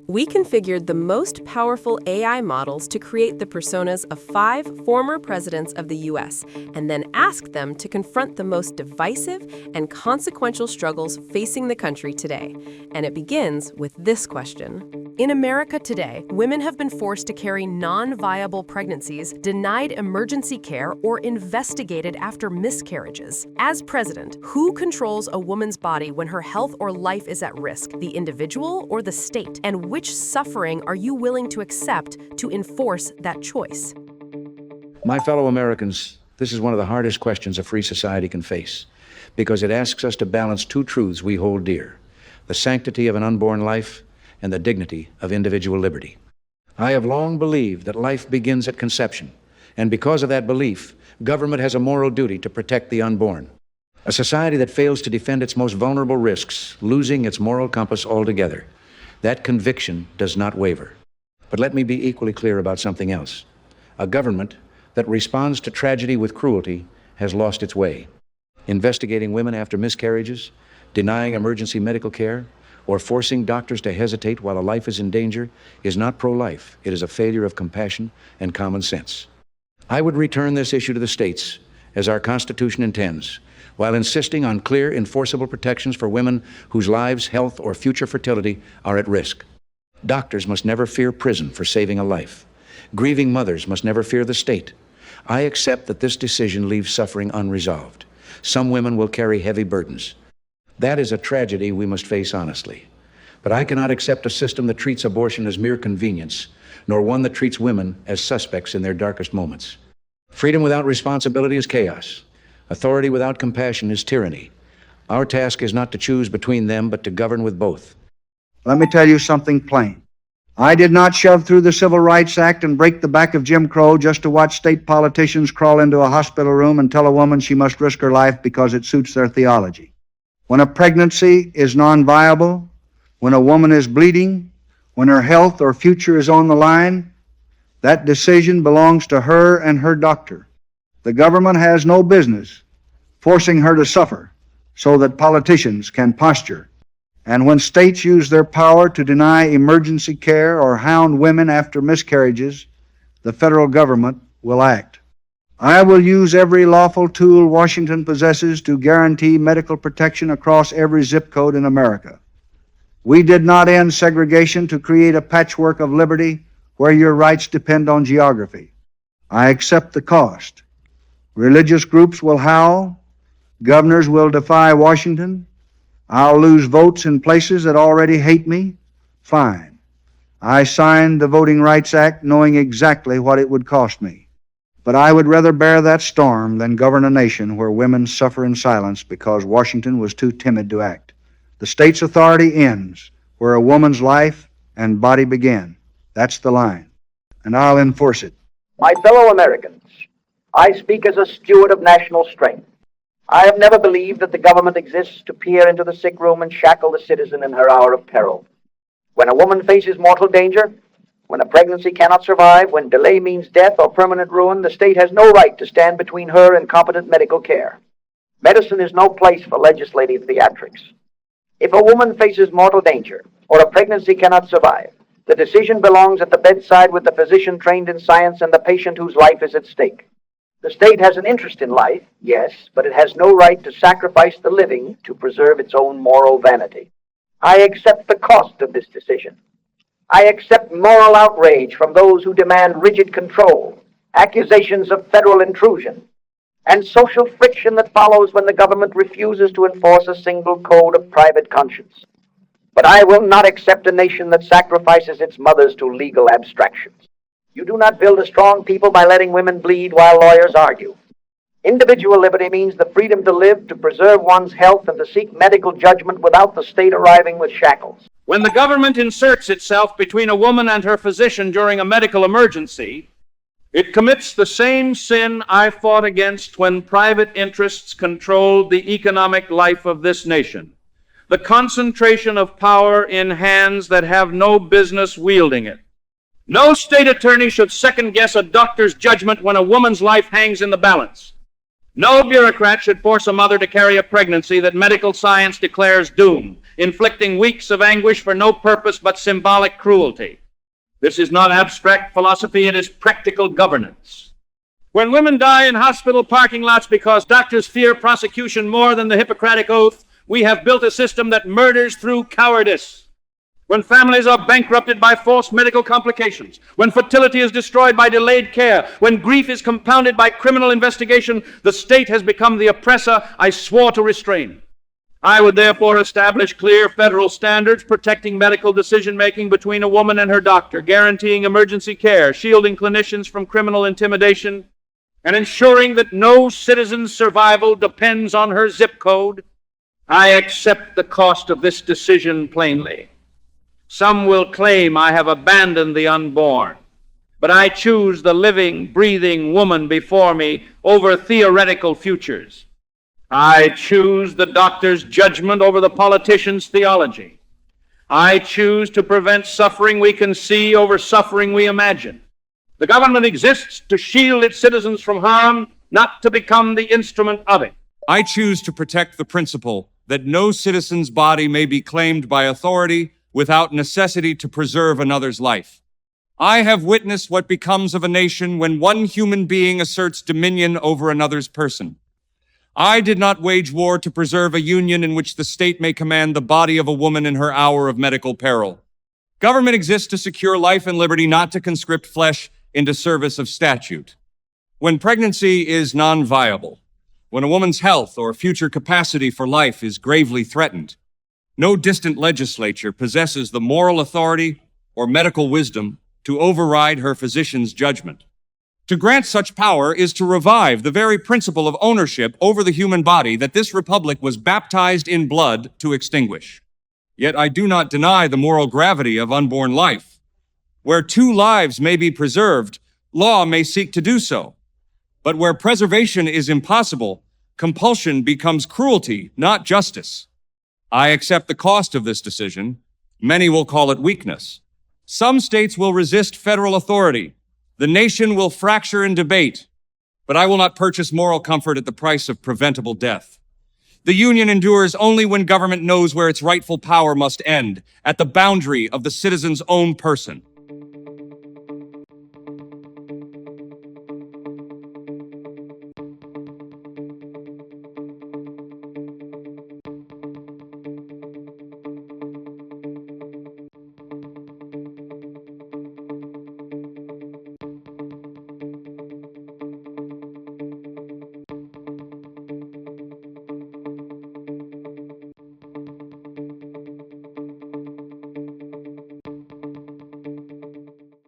We configured the most powerful AI models to create the personas of 5 former presidents of the U.S. and then asked them to confront the most divisive and consequential struggles facing the country today. And it begins with this question. In America today, women have been forced to carry non-viable pregnancies, denied emergency care, or investigated after miscarriages. As president, who controls a woman's body when her health or life is at risk, the individual or the state? And which suffering are you willing to accept to enforce that choice? My fellow Americans, this is one of the hardest questions a free society can face, because it asks us to balance 2 truths we hold dear: the sanctity of an unborn life and the dignity of individual liberty. I have long believed that life begins at conception, and because of that belief, government has a moral duty to protect the unborn. A society that fails to defend its most vulnerable risks losing its moral compass altogether. That conviction does not waver. But let me be equally clear about something else. A government that responds to tragedy with cruelty has lost its way. Investigating women after miscarriages, denying emergency medical care, or forcing doctors to hesitate while a life is in danger is not pro-life. It is a failure of compassion and common sense. I would return this issue to the states, as our Constitution intends, while insisting on clear, enforceable protections for women whose lives, health, or future fertility are at risk. Doctors must never fear prison for saving a life. Grieving mothers must never fear the state. I accept that this decision leaves suffering unresolved. Some women will carry heavy burdens. That is a tragedy we must face honestly. But I cannot accept a system that treats abortion as mere convenience, nor one that treats women as suspects in their darkest moments. Freedom without responsibility is chaos. Authority without compassion is tyranny. Our task is not to choose between them, but to govern with both. Let me tell you something plain. I did not shove through the Civil Rights Act and break the back of Jim Crow just to watch state politicians crawl into a hospital room and tell a woman she must risk her life because it suits their theology. When a pregnancy is non-viable, when a woman is bleeding, when her health or future is on the line, that decision belongs to her and her doctor. The government has no business forcing her to suffer so that politicians can posture. And when states use their power to deny emergency care or hound women after miscarriages, the federal government will act. I will use every lawful tool Washington possesses to guarantee medical protection across every zip code in America. We did not end segregation to create a patchwork of liberty where your rights depend on geography. I accept the cost. Religious groups will howl. Governors will defy Washington. I'll lose votes in places that already hate me. Fine. I signed the Voting Rights Act knowing exactly what it would cost me. But I would rather bear that storm than govern a nation where women suffer in silence because Washington was too timid to act. The state's authority ends where a woman's life and body begin. That's the line. And I'll enforce it. My fellow Americans, I speak as a steward of national strength. I have never believed that the government exists to peer into the sick room and shackle the citizen in her hour of peril. When a woman faces mortal danger, when a pregnancy cannot survive, when delay means death or permanent ruin, the state has no right to stand between her and competent medical care. Medicine is no place for legislative theatrics. If a woman faces mortal danger or a pregnancy cannot survive, the decision belongs at the bedside with the physician trained in science and the patient whose life is at stake. The state has an interest in life, yes, but it has no right to sacrifice the living to preserve its own moral vanity. I accept the cost of this decision. I accept moral outrage from those who demand rigid control, accusations of federal intrusion, and social friction that follows when the government refuses to enforce a single code of private conscience. But I will not accept a nation that sacrifices its mothers to legal abstractions. You do not build a strong people by letting women bleed while lawyers argue. Individual liberty means the freedom to live, to preserve one's health, and to seek medical judgment without the state arriving with shackles. When the government inserts itself between a woman and her physician during a medical emergency, it commits the same sin I fought against when private interests controlled the economic life of this nation. The concentration of power in hands that have no business wielding it. No state attorney should second-guess a doctor's judgment when a woman's life hangs in the balance. No bureaucrat should force a mother to carry a pregnancy that medical science declares doomed. inflicting weeks of anguish for no purpose but symbolic cruelty. This is not abstract philosophy, it is practical governance. When women die in hospital parking lots because doctors fear prosecution more than the Hippocratic Oath, we have built a system that murders through cowardice. When families are bankrupted by false medical complications, when fertility is destroyed by delayed care, when grief is compounded by criminal investigation, the state has become the oppressor I swore to restrain. I would therefore establish clear federal standards protecting medical decision-making between a woman and her doctor, guaranteeing emergency care, shielding clinicians from criminal intimidation, and ensuring that no citizen's survival depends on her zip code. I accept the cost of this decision plainly. Some will claim I have abandoned the unborn, but I choose the living, breathing woman before me over theoretical futures. I choose the doctor's judgment over the politician's theology. I choose to prevent suffering we can see over suffering we imagine. The government exists to shield its citizens from harm, not to become the instrument of it. I choose to protect the principle that no citizen's body may be claimed by authority without necessity to preserve another's life. I have witnessed what becomes of a nation when one human being asserts dominion over another's person. I did not wage war to preserve a union in which the state may command the body of a woman in her hour of medical peril. Government exists to secure life and liberty, not to conscript flesh into service of statute. When pregnancy is non-viable, when a woman's health or future capacity for life is gravely threatened, no distant legislature possesses the moral authority or medical wisdom to override her physician's judgment. To grant such power is to revive the very principle of ownership over the human body that this republic was baptized in blood to extinguish. Yet I do not deny the moral gravity of unborn life. Where two lives may be preserved, law may seek to do so. But where preservation is impossible, compulsion becomes cruelty, not justice. I accept the cost of this decision. Many will call it weakness. Some states will resist federal authority. The nation will fracture in debate. But I will not purchase moral comfort at the price of preventable death. The Union endures only when government knows where its rightful power must end, at the boundary of the citizen's own person.